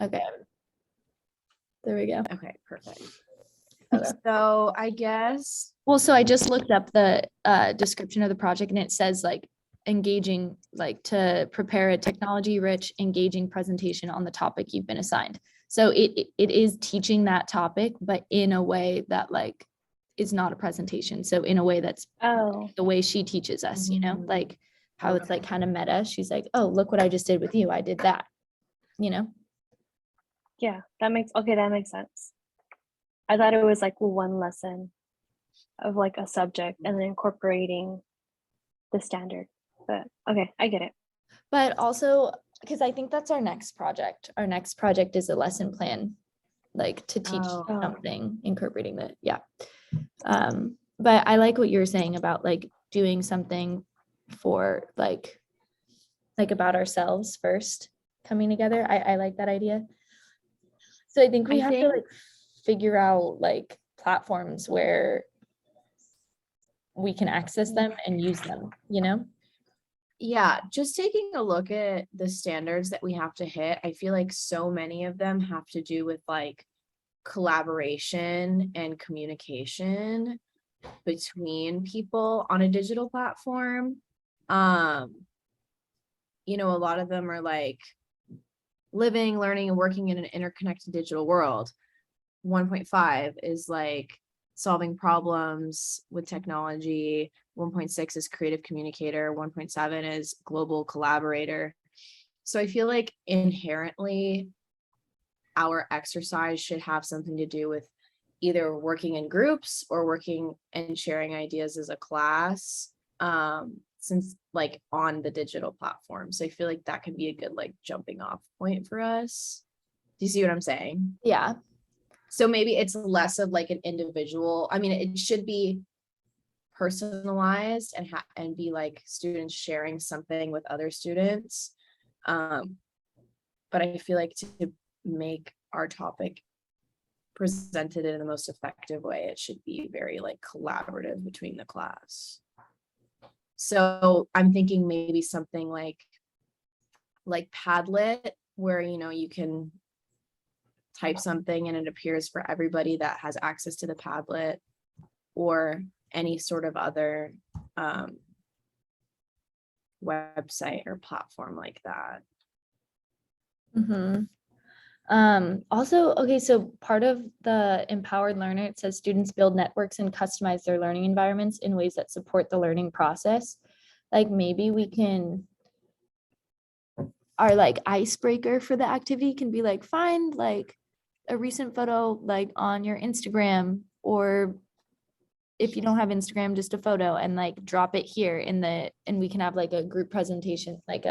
Okay. There we go. Okay, perfect. Okay. So I guess. Well, so I just looked up the description of the project and it says like engaging, like to prepare a technology rich, engaging presentation on the topic you've been assigned. So it is teaching that topic, but in a way that like is not a presentation. So in a way that's the way she teaches us, you know, like how it's like kind of meta. She's like, oh, look what I just did with you. I did that, you know? Yeah, that makes sense. I thought it was like one lesson of like a subject and then incorporating the standard. But okay, I get it. But also, because I think that's our next project. Our next project is a lesson plan, like to teach something, incorporating that. Yeah. But I like what you were saying about like doing something for like about ourselves first, coming together. I like that idea. So I think we have to like figure out like platforms where we can access them and use them, you know? Yeah, just taking a look at the standards that we have to hit, I feel like so many of them have to do with like collaboration and communication between people on a digital platform. You know, a lot of them are like living, learning, and working in an interconnected digital world. 1.5 is like solving problems with technology. 1.6 is creative communicator. 1.7 is global collaborator. So I feel like inherently our exercise should have something to do with either working in groups or working and sharing ideas as a class, since like on the digital platform. So I feel like that could be a good like jumping off point for us. Do you see what I'm saying? Yeah. So maybe it's less of like an individual. I mean, it should be personalized and be like students sharing something with other students. But I feel like to make our topic presented in the most effective way, it should be very like collaborative between the class. So I'm thinking maybe something like Padlet, where you know you can type something and it appears for everybody that has access to the Padlet, or any sort of other website or platform like that. Also, okay, so part of the empowered learner, it says students build networks and customize their learning environments in ways that support the learning process. Like maybe we can, our like icebreaker for the activity can be like, find like a recent photo like on your Instagram, or if you don't have Instagram, just a photo, and like drop it here and we can have like a group presentation, like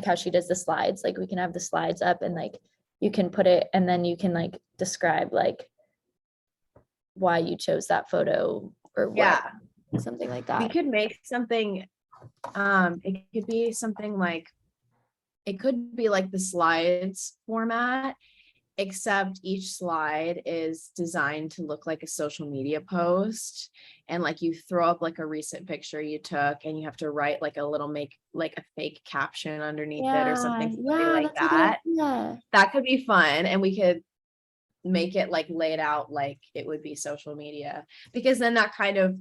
how she does the slides, like we can have the slides up and like you can put it and then you can like describe like why you chose that photo or what, something like that. We could make something, it could be something like, it could be like the slides format, except each slide is designed to look like a social media post, and like you throw up like a recent picture you took and you have to write like a little like a fake caption underneath it or something like that. That could be fun, and we could make it like laid out like it would be social media, because then that kind of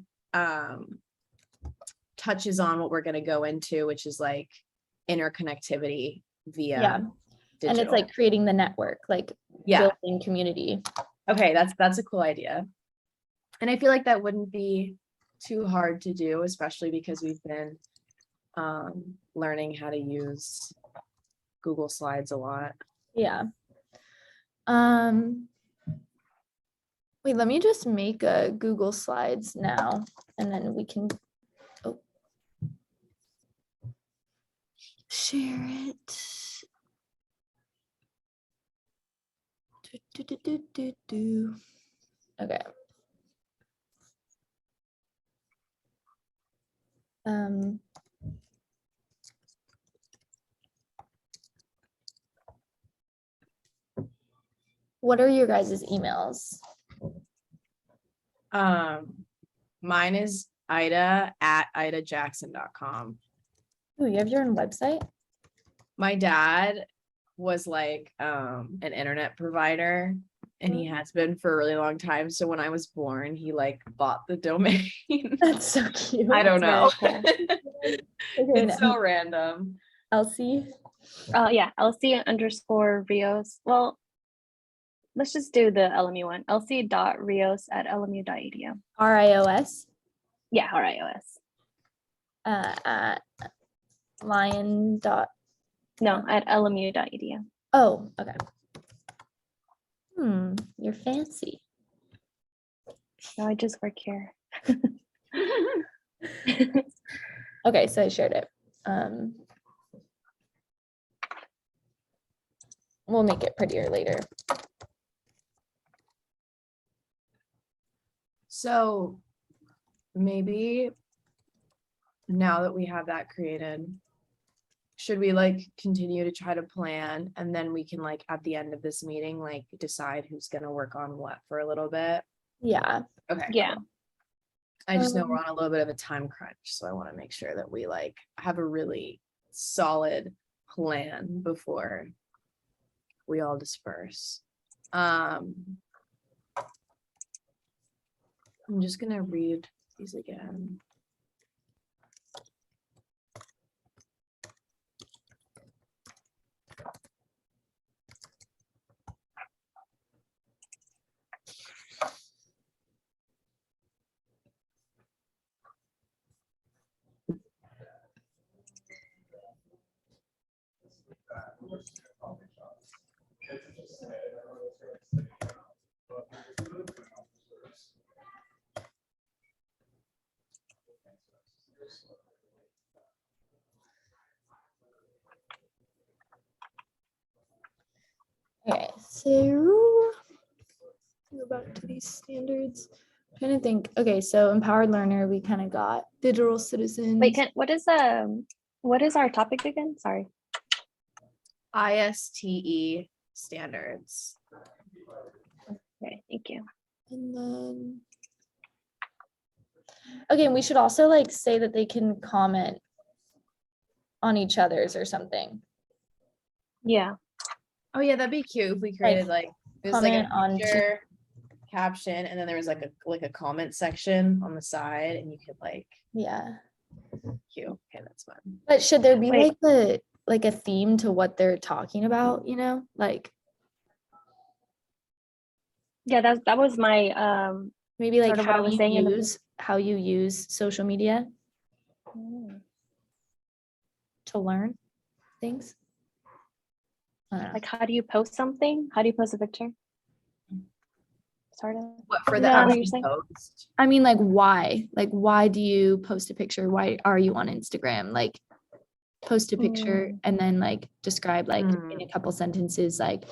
touches on what we're going to go into, which is like interconnectivity via digital. And it's like creating the network, like building community. Okay, that's a cool idea. And I feel like that wouldn't be too hard to do, especially because we've been learning how to use Google Slides a lot. Yeah. Wait, let me just make a Google Slides now, and then we can share it. Okay. What are your guys' emails? Mine is ida@idajackson.com. Oh, you have your own website? My dad was like an internet provider, and he has been for a really long time. So when I was born, he like bought the domain. That's so cute. I don't know. Very Okay, It's so random. Elsie. Yeah, Elsie_Rios. Well, let's just do the LMU one. Elsie.rios@lmu.edu. RIOS. Yeah, RIOS. At lion dot. No, at lmu.edu. Oh, okay. You're fancy. No, I just work here. Okay, so I shared it. We'll make it prettier later. So maybe now that we have that created, should we like continue to try to plan, and then we can like at the end of this meeting like decide who's gonna work on what for a little bit? Yeah. Okay. Yeah. Cool. I just know we're on a little bit of a time crunch, so I want to make sure that we like have a really solid plan before we all disperse. I'm just gonna read these again. Okay, so go back to these standards. I'm trying to think. Okay, so empowered learner, we kind of got digital citizens. Wait, what is our topic again? Sorry. ISTE standards. Okay, thank you. And then, okay, and we should also like say that they can comment on each other's or something. Yeah. Oh yeah, that'd be cute if we created like it was like comment a on picture, caption, and then there was like a comment section on the side, and you could like Yeah. cute. Okay, that's fun. But should there be Wait. like a theme to what they're talking about, you know? Like Yeah, that was my maybe like sort of what I was saying in the how you use social media to learn things. I don't know. like, how do you post something? How do you post a picture? Sort of. What for Is the that what actual you're saying? post? I mean, like, why? Like, why do you post a picture? Why are you on Instagram? Like, post a picture and then like describe like in a couple sentences like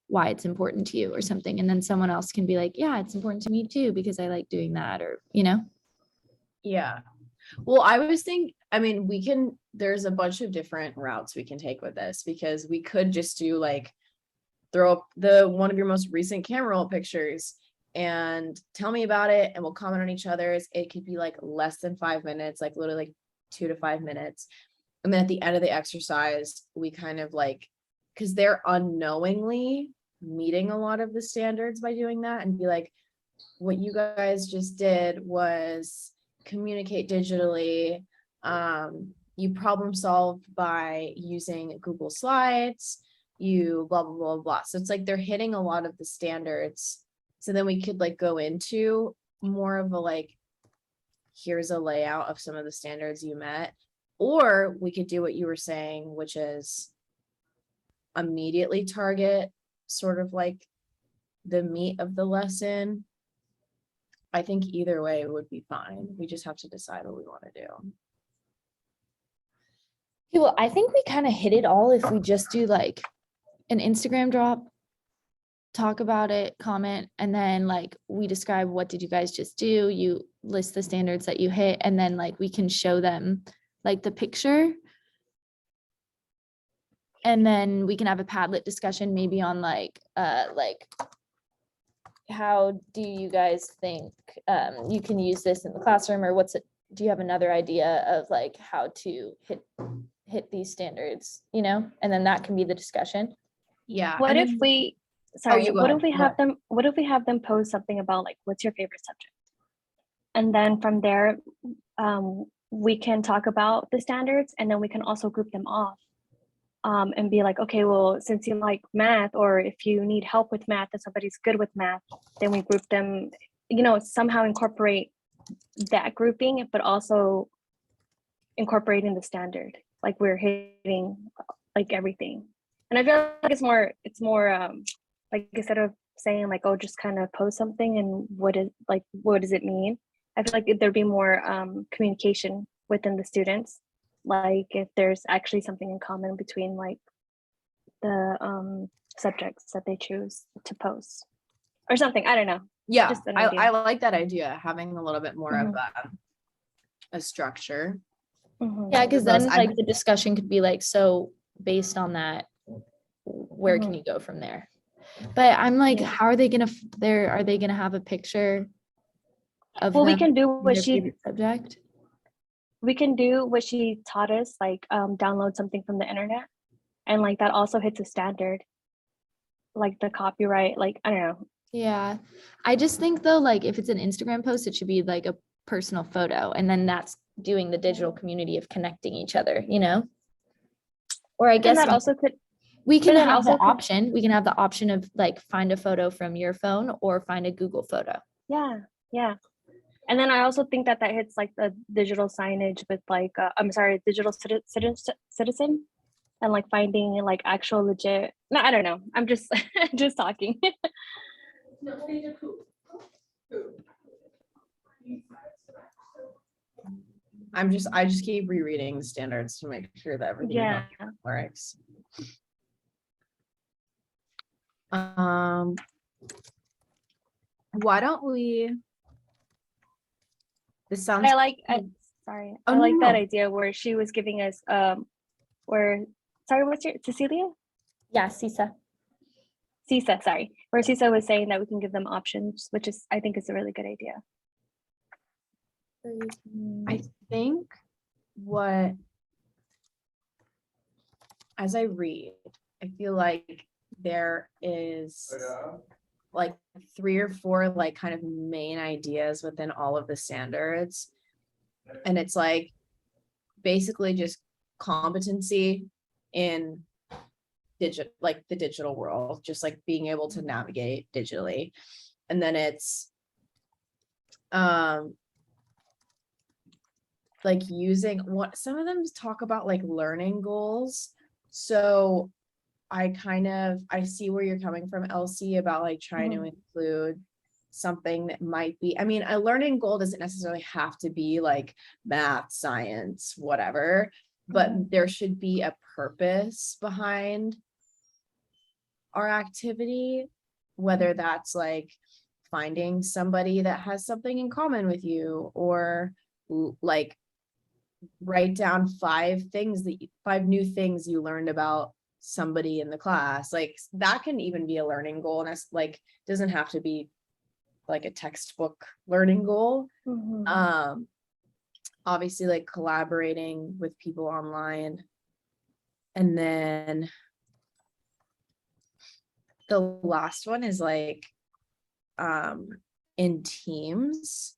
why it's important to you or something, and then someone else can be like, yeah, it's important to me too because I like doing that, or you know. Yeah. Well, I was thinking, I mean, there's a bunch of different routes we can take with this, because we could just do like throw up one of your most recent camera roll pictures and tell me about it, and we'll comment on each other's. It could be like less than 5 minutes, like literally like 2 to 5 minutes. And then at the end of the exercise, we kind of like, because they're unknowingly meeting a lot of the standards by doing that, and be like, what you guys just did was communicate digitally. You problem solved by using Google Slides, you blah, blah, blah, blah. So it's like they're hitting a lot of the standards. So then we could like go into more of a like, here's a layout of some of the standards you met. Or we could do what you were saying, which is immediately target sort of like the meat of the lesson. I think either way would be fine. We just have to decide what we want to do. Okay, well, I think we kind of hit it all if we just do like an Instagram drop, talk about it, comment, and then like we describe what did you guys just do, you list the standards that you hit, and then like we can show them like the picture, and then we can have a Padlet discussion maybe on like how do you guys think you can use this in the classroom, or do you have another idea of like how to hit these standards, you know, and then that can be the discussion. Yeah. What and if then- we, sorry, you go what ahead, if we go have ahead. them, what if we have them post something about like, what's your favorite subject? And then from there, we can talk about the standards, and then we can also group them off. And be like, okay, well, since you like math, or if you need help with math and somebody's good with math, then we group them, you know, somehow incorporate that grouping, but also incorporating the standard, like we're hitting like everything. And I feel like it's more like, instead of saying like, oh, just kind of post something and what does it mean, I feel like there'd be more communication within the students, like if there's actually something in common between like the subjects that they choose to post or something. I don't know. Yeah, Just an I idea. like that idea, having a little bit more of Mhm. a structure. Mhm. Yeah, because Those- then like the discussion could be like, so based on that, where can Mhm. you go from there? But I'm like, Yeah. how are they gonna are they gonna have a picture of Well, we them can do in what their she favorite subject? we can do what she taught us, like download something from the internet, and like that also hits a standard, like the copyright, like I don't know. Yeah, I just think though, like if it's an Instagram post, it should be like a personal photo, and then that's doing the digital community of connecting each other, you know? Or I And guess that also could, we can but then have the also could, option. We can have the option of like find a photo from your phone or find a Google photo. yeah. And then I also think that hits like the digital signage with like I'm sorry, digital citizen, and like finding like actual legit. No, I don't know. I'm just just talking. I just keep rereading the standards to make sure that everything Yeah. works. Why don't we? This sounds. I like. Sorry, Oh, I like no, that no. idea where she was giving us where sorry, what's your Cecilia? Yeah, Ceca. Ceca, sorry, where Ceca was saying that we can give them options, which is I think is a really good idea. I think what, as I read, I feel like there is like 3 or 4 like kind of main ideas within all of the standards. And it's like basically just competency in like the digital world, just like being able to navigate digitally. And then it's like using what some of them talk about, like learning goals. So I see where you're coming from, Elsie, about like trying to include something that might be, I mean, a learning goal doesn't necessarily have to be like math, science, whatever, but there should be a purpose behind our activity, whether that's like finding somebody that has something in common with you, or like write down 5 new things you learned about somebody in the class. Like that can even be a learning goal, and it's like doesn't have to be like a textbook learning goal. Obviously like collaborating with people online. And then the last one is like in teams,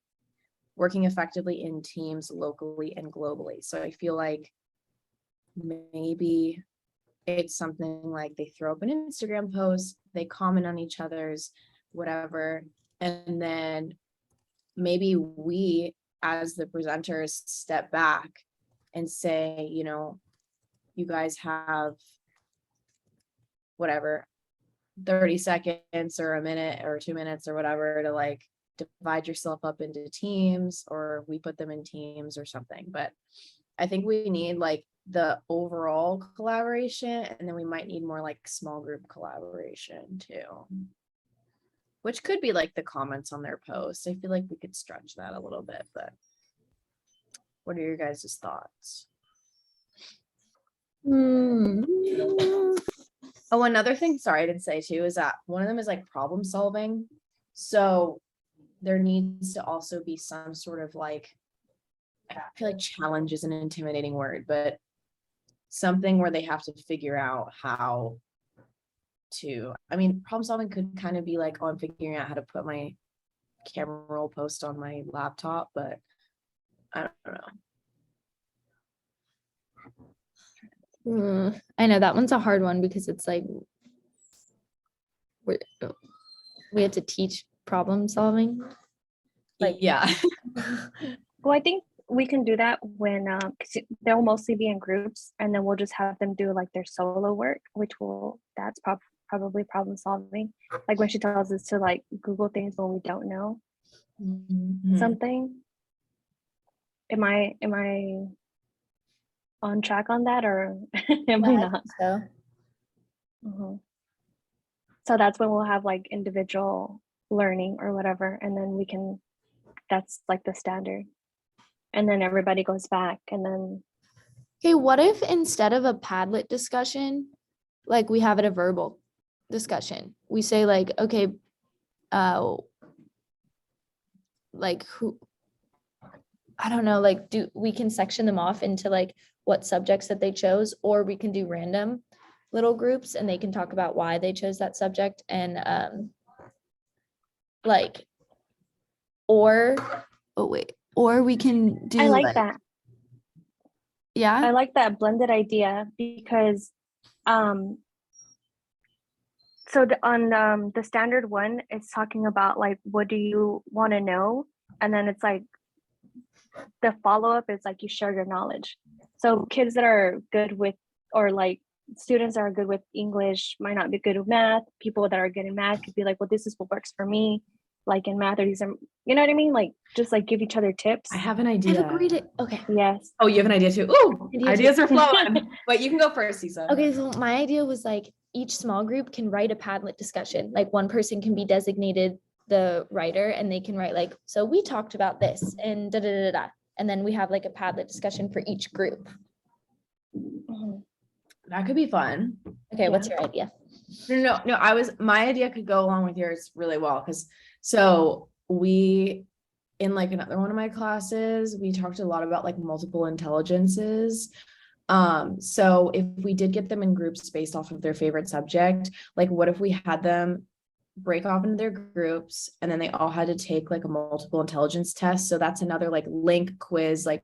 working effectively in teams locally and globally. So I feel like maybe it's something like they throw up an Instagram post, they comment on each other's whatever, and then maybe we as the presenters step back and say, you know, you guys have whatever 30 seconds or a minute or 2 minutes or whatever to like divide yourself up into teams, or we put them in teams or something. But I think we need like the overall collaboration, and then we might need more like small group collaboration too, which could be like the comments on their posts. I feel like we could stretch that a little bit, but what are your guys' thoughts? Oh, another thing, sorry, I didn't say too, is that one of them is like problem solving. So there needs to also be some sort of like, I feel like challenge is an intimidating word, but something where they have to figure out how to, I mean, problem solving could kind of be like, oh, I'm figuring out how to put my camera roll post on my laptop, but I don't know. I know that one's a hard one because it's like we have to teach problem solving. Like, yeah. Well, I think we can do that when 'cause they'll mostly be in groups, and then we'll just have them do like their solo work, that's probably problem solving. Like when she tells us to like Google things when we don't know something. Am I on track on that, or am I not? So Mhm. So that's when we'll have like individual learning or whatever, and then that's like the standard. And then everybody goes back, and then okay, what if instead of a Padlet discussion, like we have it a verbal discussion? We say like, okay, like who, I don't know, like we can section them off into like what subjects that they chose, or we can do random little groups and they can talk about why they chose that subject, and like, or we can do I like that. Yeah. I like that blended idea because so on the standard one, it's talking about like, what do you want to know? And then it's like the follow-up is like you share your knowledge. So kids that are good with, or like students that are good with English might not be good with math. People that are good in math could be like, well, this is what works for me. Like in math, or these are, you know what I mean? Like just like give each other tips. I have an I've idea. agreed it. Okay. Yes. Oh, you have an idea too? Ooh, ideas too. are flowing. But you can go first, Ceca. Okay, so my idea was like each small group can write a Padlet discussion. Like one person can be designated the writer and they can write like, so we talked about this and da da da da. And then we have like a Padlet discussion for each group. That could be fun. Okay, what's your idea? No, my idea could go along with yours really well, because so we, in like another one of my classes, we talked a lot about like multiple intelligences. So if we did get them in groups based off of their favorite subject, like what if we had them break off into their groups and then they all had to take like a multiple intelligence test? So that's another like link quiz, like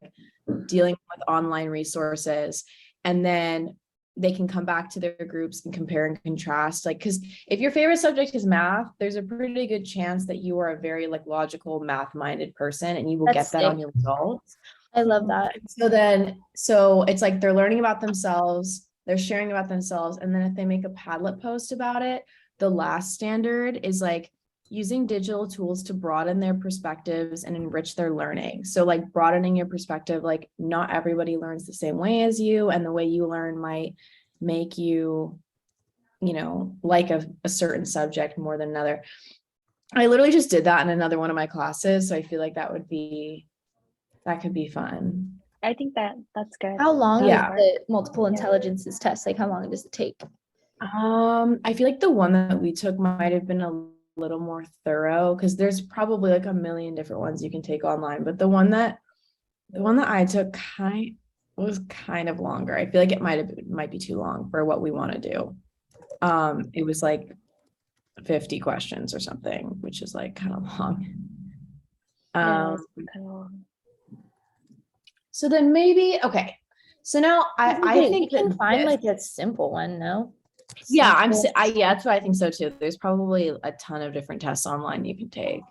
dealing with online resources. And then they can come back to their groups and compare and contrast. Like, because if your favorite subject is math, there's a pretty good chance that you are a very like logical math-minded person and you will get that on your results. I love that. So it's like they're learning about themselves, they're sharing about themselves. And then if they make a Padlet post about it, the last standard is like using digital tools to broaden their perspectives and enrich their learning. So like broadening your perspective, like not everybody learns the same way as you, and the way you learn might make you, like a certain subject more than another. I literally just did that in another one of my classes. So I feel like that could be fun. I think that's good. How long is Yeah. the multiple intelligences test? Like how long does it take? I feel like the one that we took might have been a little more thorough, because there's probably like a million different ones you can take online, but the one that I took was kind of longer. I feel like it might be too long for what we want to do. It was like 50 questions or something, which is like kind of long. Yeah, it's kind of long. So then maybe, okay. So now I think you can that find like a simple one, no? yeah, that's what I think so too. There's probably a ton of different tests online you can take.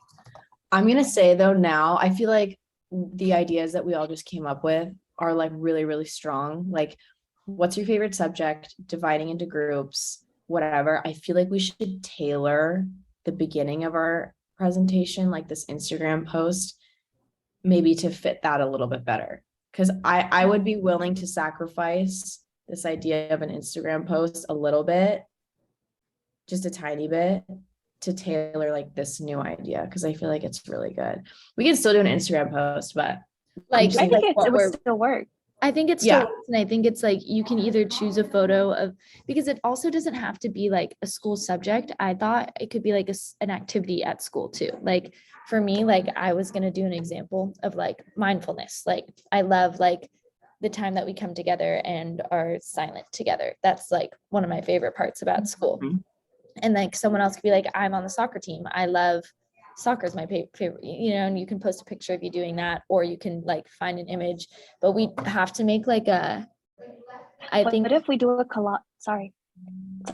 I'm gonna say though, now I feel like the ideas that we all just came up with are like really, really strong. Like, what's your favorite subject? Dividing into groups, whatever. I feel like we should tailor the beginning of our presentation, like this Instagram post, maybe to fit that a little bit better. Because I would be willing to sacrifice this idea of an Instagram post a little bit, just a tiny bit, to tailor like this new idea, because I feel like it's really good. We can still do an Instagram post, but Like I think it would still work. I think it's still works, and I think it's like you can either choose a photo of, because it also doesn't have to be like a school subject. I thought it could be like an activity at school too. Like for me, like I was gonna do an example of like mindfulness. Like I love like the time that we come together and are silent together. That's like one of my favorite parts about school. Mhm. And like someone else could be like, I'm on the soccer team. I love soccer is my favorite, and you can post a picture of you doing that, or you can like find an image, but we have to make like What if we do a collage? Sorry,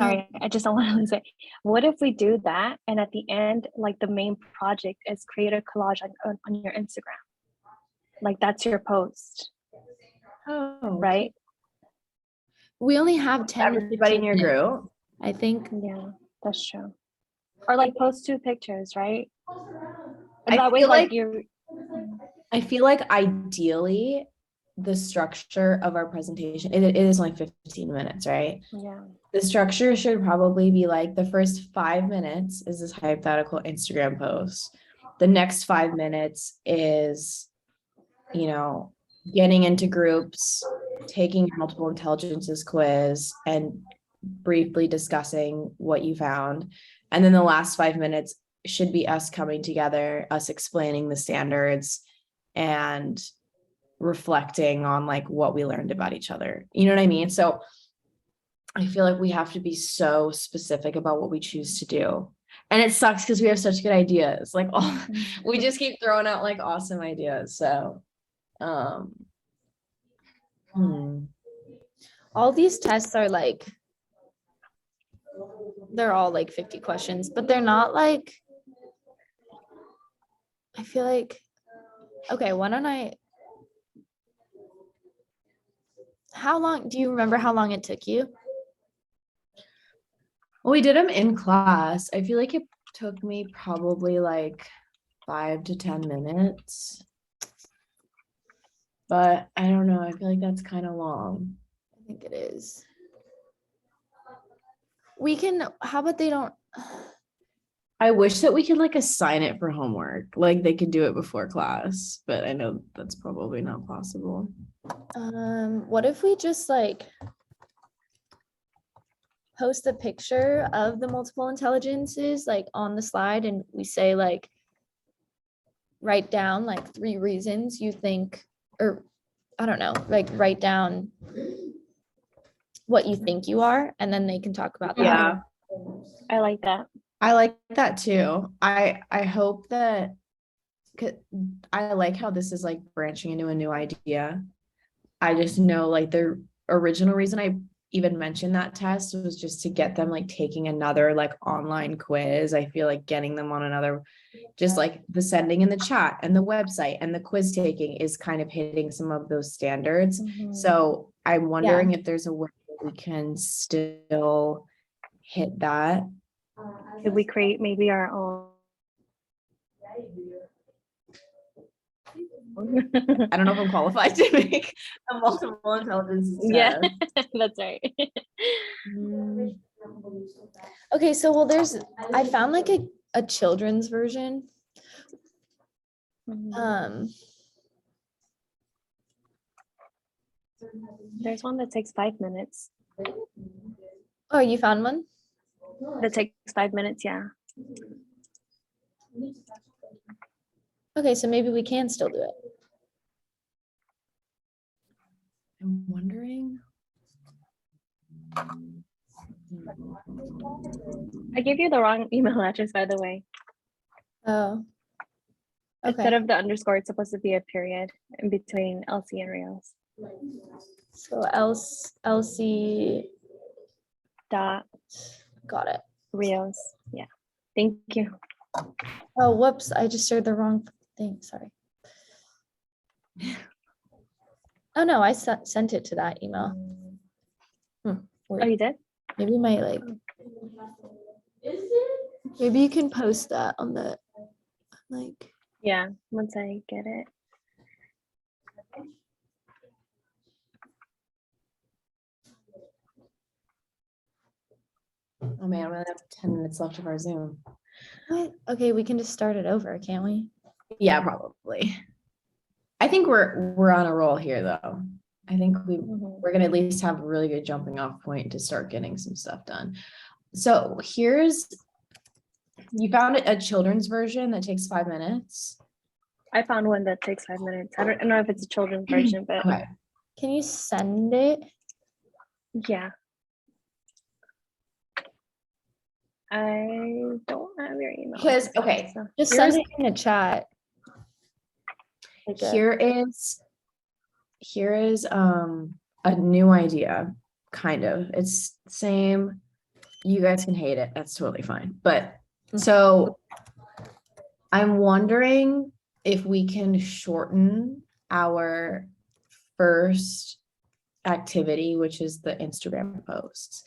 I just don't want to lose it. What if we do that, and at the end, like the main project is create a collage on your Instagram, like that's your post, Oh, right? we only have 10 to everybody in 15 your minutes. group. I think Yeah, that's true. Or like post 2 pictures, right? I And that way, feel like like- you're. I feel like ideally the structure of our presentation, it is only 15 minutes, right? Yeah. The structure should probably be like the first 5 minutes is this hypothetical Instagram post. The next 5 minutes is, getting into groups, taking multiple intelligences quiz and briefly discussing what you found. And then the last 5 minutes should be us coming together, us explaining the standards and reflecting on like what we learned about each other. You know what I mean? So I feel like we have to be so specific about what we choose to do. And it sucks because we have such good ideas. Like, we just keep throwing out like awesome ideas. So, all these tests are like, they're all like 50 questions, but they're not like, I feel like, okay, how long, do you remember how long it took you? Well, we did them in class. I feel like it took me probably like 5 to 10 minutes. But I don't know. I feel like that's kind of long. I think it is. We can, how about they don't, I wish that we could like assign it for homework. Like they could do it before class, but I know that's probably not possible. what if we just like post a picture of the multiple intelligences like on the slide, and we say like, write down like 3 reasons you think, or I don't know, like write down what you think you are, and then they can talk about that. Yeah. I like that. I like that too. I hope that, 'cause I like how this is like branching into a new idea. I just know like the original reason I even mentioned that test was just to get them like taking another like online quiz. I feel like getting them on another, just like the sending in the chat and the website and the quiz taking is kind of hitting some of those standards. Mhm. So I'm wondering if there's a way that we can still hit that. Could we create maybe our own? I don't know if I'm qualified to make a multiple intelligence Yeah, test. that's right. Okay, so well, I found like a children's version. There's one that takes 5 minutes. Oh, you found one? That takes 5 minutes, yeah. Okay, so maybe we can still do it. I'm wondering. I gave you the wrong email address, by the way. Oh. Instead Okay, of the underscore, it's supposed to be a period in between Elsie and Rios. so Elsie, Dot got it. Rios. Yeah. Thank you. Oh, whoops, I just shared the wrong thing, sorry. Oh no, I sent it to that email. Oh, Weird. you did? Maybe my like, maybe you can post that on the, like, Yeah, once I get it. Oh man, we only have 10 minutes left of our Zoom. what? Okay, we can just start it over, can't we? Yeah, probably. I think we're on a roll here though. I think we're gonna at least have a really good jumping off point to start getting some stuff done. So you found a children's version that takes 5 minutes. I found one that takes 5 minutes. I don't know if it's a children's version, but Okay. Can you send it? Yeah. I don't have your email. Because, okay, So Just Here's- send it in the chat. Like a- here is a new idea, kind of. It's same. You guys can hate it. That's totally fine. But so I'm wondering if we can shorten our first activity, which is the Instagram posts.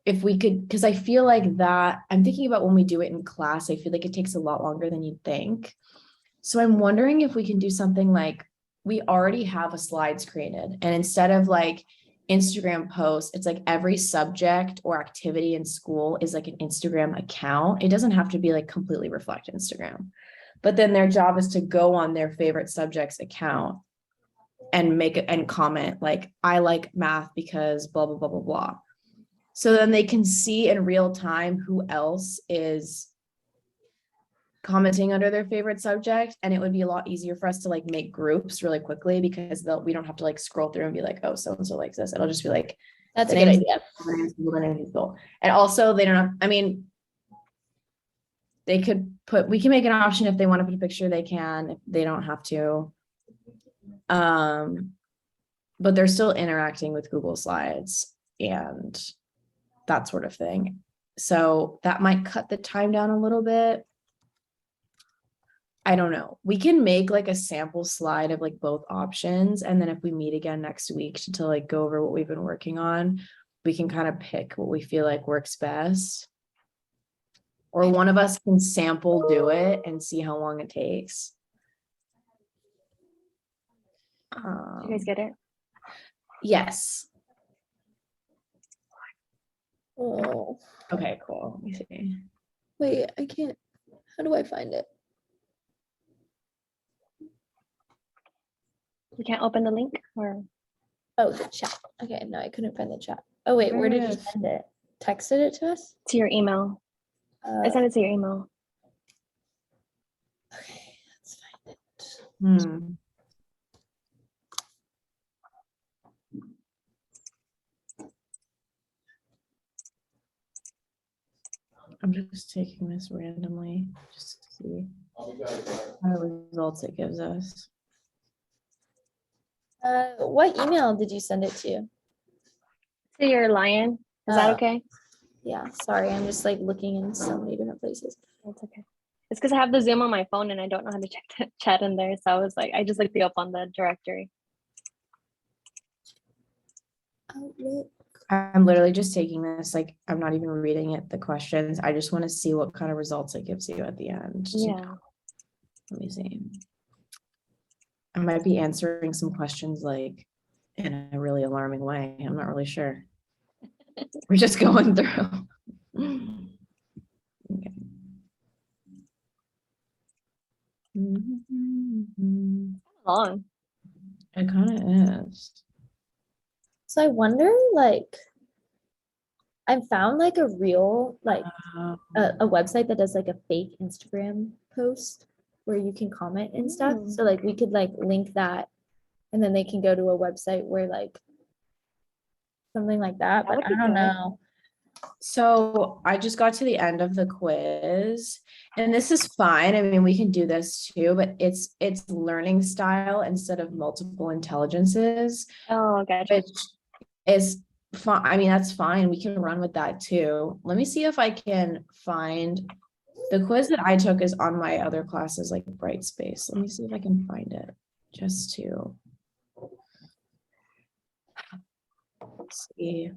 If we could, because I feel like that, I'm thinking about when we do it in class, I feel like it takes a lot longer than you'd think. So I'm wondering if we can do something like, we already have a slides created, and instead of like Instagram posts, it's like every subject or activity in school is like an Instagram account. It doesn't have to be like completely reflect Instagram, but then their job is to go on their favorite subject's account and make it and comment like, I like math because blah, blah, blah, blah, blah. So then they can see in real time who else is commenting under their favorite subject, and it would be a lot easier for us to like make groups really quickly, because we don't have to like scroll through and be like, oh, so and so likes this. It'll just be like, That's a the good names- idea. the names of the names of people. And also they don't have, I mean, they could put, we can make an option if they want to put a picture, they can, if they don't have to. But they're still interacting with Google Slides and that sort of thing. So that might cut the time down a little bit. I don't know. We can make like a sample slide of like both options. And then if we meet again next week to like go over what we've been working on, we can kind of pick what we feel like works best. Or one of us can sample do it and see how long it takes. you guys get it? Yes. Oh, Okay, cool. Let me see. wait, I can't. How do I find it? You can't open the link or Oh, the chat. Okay, no, I couldn't find the chat. Oh, wait, where There did it you is. send it? Texted it to us? to your email. I sent it to your email. Okay, let's find it. I'm just taking this randomly just to see what results it gives us. What email did you send it to? To your lion. Is that Oh. okay? Yeah, sorry, I'm just like looking in so many different places. That's okay. It's because I have the Zoom on my phone and I don't know how to check the chat in there. So I was like, I just looked you up on the directory. Outlook. I'm literally just taking this, like, I'm not even reading it, the questions. I just want to see what kind of results it gives you at the end. Yeah. Let me see. I might be answering some questions like in a really alarming way. I'm not really sure. We're just going through. Okay. Long. It kind of is. So I wonder, like, I found like a real, like a website that does like a fake Instagram post where you can comment and stuff. Mm. So like we could like link that and then they can go to a website where like something like that, That but would I be don't good. know. So I just got to the end of the quiz, and this is fine. I mean, we can do this too, but it's learning style instead of multiple intelligences, Oh, gotcha. which is fine. I mean, that's fine. We can run with that too. Let me see if I can find the quiz that I took is on my other classes, like Brightspace. Let me see if I can find it just to see.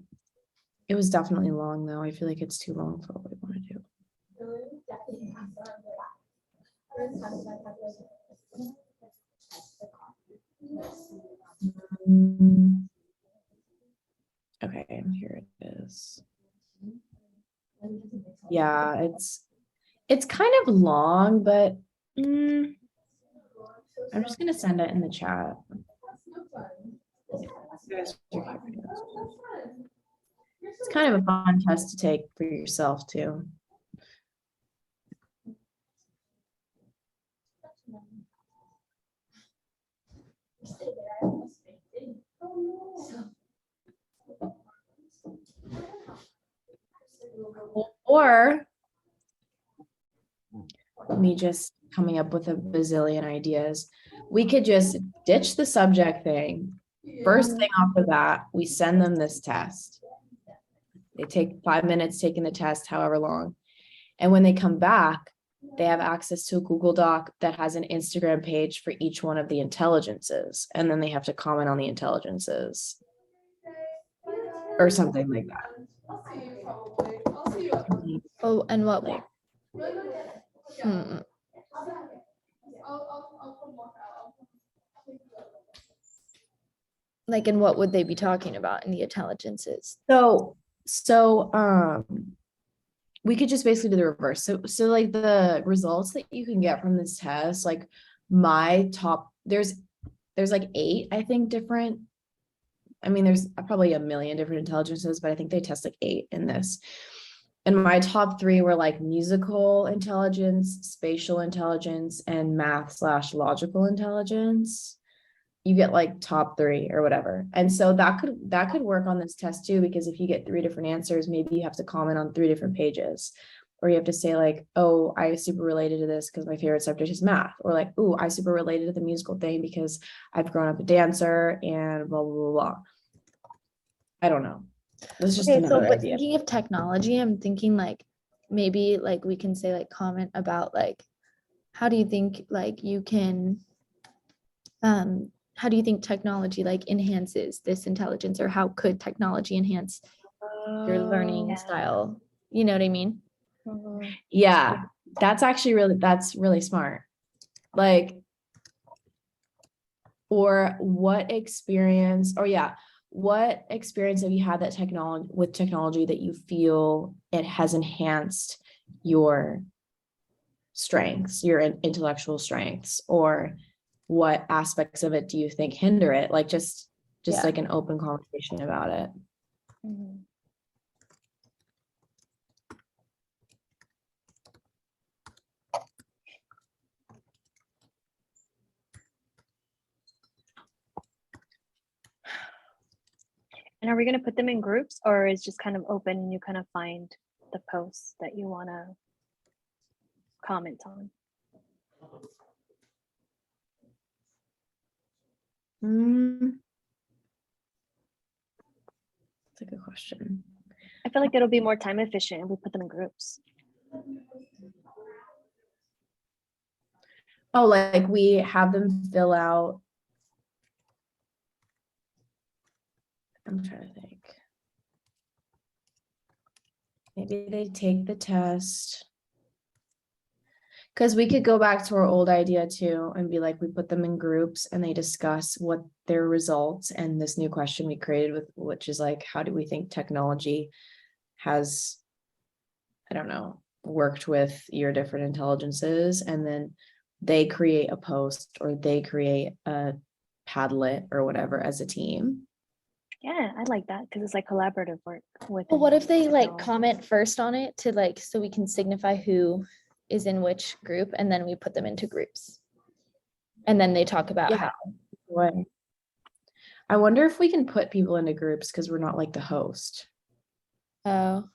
It was definitely long though. I feel like it's too long for what we want to do. Okay, here it is. Yeah, it's kind of long, but I'm just gonna send it in the chat. It's kind of a fun test to take for yourself too. Or me just coming up with a bazillion ideas. We could just ditch the subject thing. First thing off the bat, we send them this test. They take 5 minutes taking the test, however long. And when they come back, they have access to a Google Doc that has an Instagram page for each one of the intelligences. And then they have to comment on the intelligences or something like that. Oh, and what? Hmm. Like, and what would they be talking about in the intelligences? So we could just basically do the reverse. So like the results that you can get from this test, like my top, there's like 8, I think, different. I mean, there's probably a million different intelligences, but I think they test like 8 in this. And my top 3 were like musical intelligence, spatial intelligence, and math/logical intelligence. You get like top 3 or whatever. And so that could work on this test too, because if you get 3 different answers, maybe you have to comment on 3 different pages, or you have to say like, oh, I super related to this because my favorite subject is math, or like, oh, I super related to the musical thing because I've grown up a dancer and blah, blah, blah, blah. I don't know. That's just Okay, so another but idea. thinking of technology, I'm thinking like maybe like we can say like comment about like, how do you think like you can how do you think technology like enhances this intelligence, or how could technology enhance your learning Yeah. style? You know what I mean? Yeah, that's really smart. Like, or what experience have you had that technology that you feel it has enhanced your strengths, your intellectual strengths, or what aspects of it do you think hinder it? Like just Yeah. like an open conversation about it. And are we going to put them in groups, or is just kind of open and you kind of find the posts that you want to comment on? That's a good question. I feel like it'll be more time efficient if we put them in groups. Oh, like we have them fill out. I'm trying to think. Maybe they take the test. Because we could go back to our old idea too and be like, we put them in groups and they discuss what their results and this new question we created with, which is like, how do we think technology has, I don't know, worked with your different intelligences? And then they create a post or they create a Padlet or whatever as a team. Yeah, I like that because it's like collaborative work with. Well, what if they like comment first on it to like, so we can signify who is in which group, and then we put them into groups. And then they talk about how. What? I wonder if we can put people into groups because we're not like the host. Oh.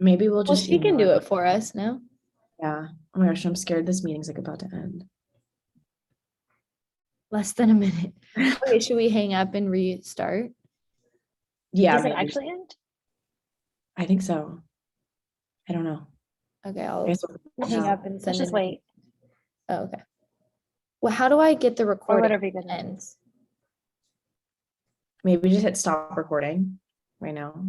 Maybe we'll Well, just. she can do it for us, no? Yeah. Oh my gosh, I'm scared this meeting's like about to end. Less than a minute. Okay, should we hang up and restart? Yeah. Does it maybe. actually end? I think so. I don't know. Okay, I'll Okay, so hang up and send Let's just them. wait. Oh, okay. Well, how do I get the Or recording whatever you guys ends? maybe just hit stop recording right now.